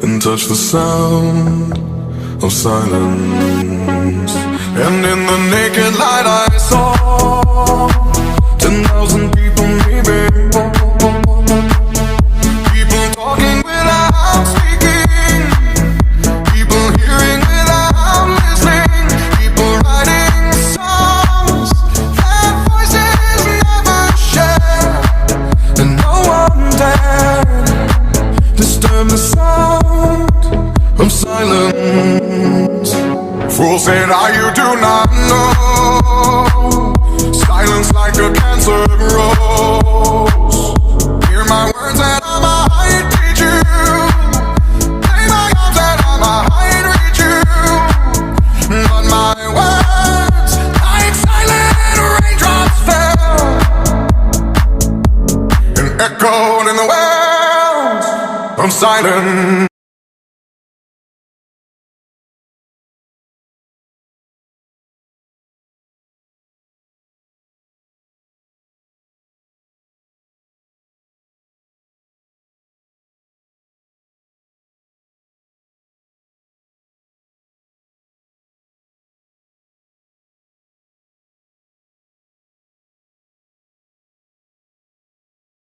and touch the sound of silence. And in the naked light I saw 10,000 people maybe, people talking without speaking, people hearing without listening, people writing songs that voices never share, and no one dared disturb the sound of silence. Fools say now you do not know, silence like a cancer grows. Hear my words and I might teach you, play my arms and I might reach you, but my words like silent raindrops fell and echoed in the wells of silence.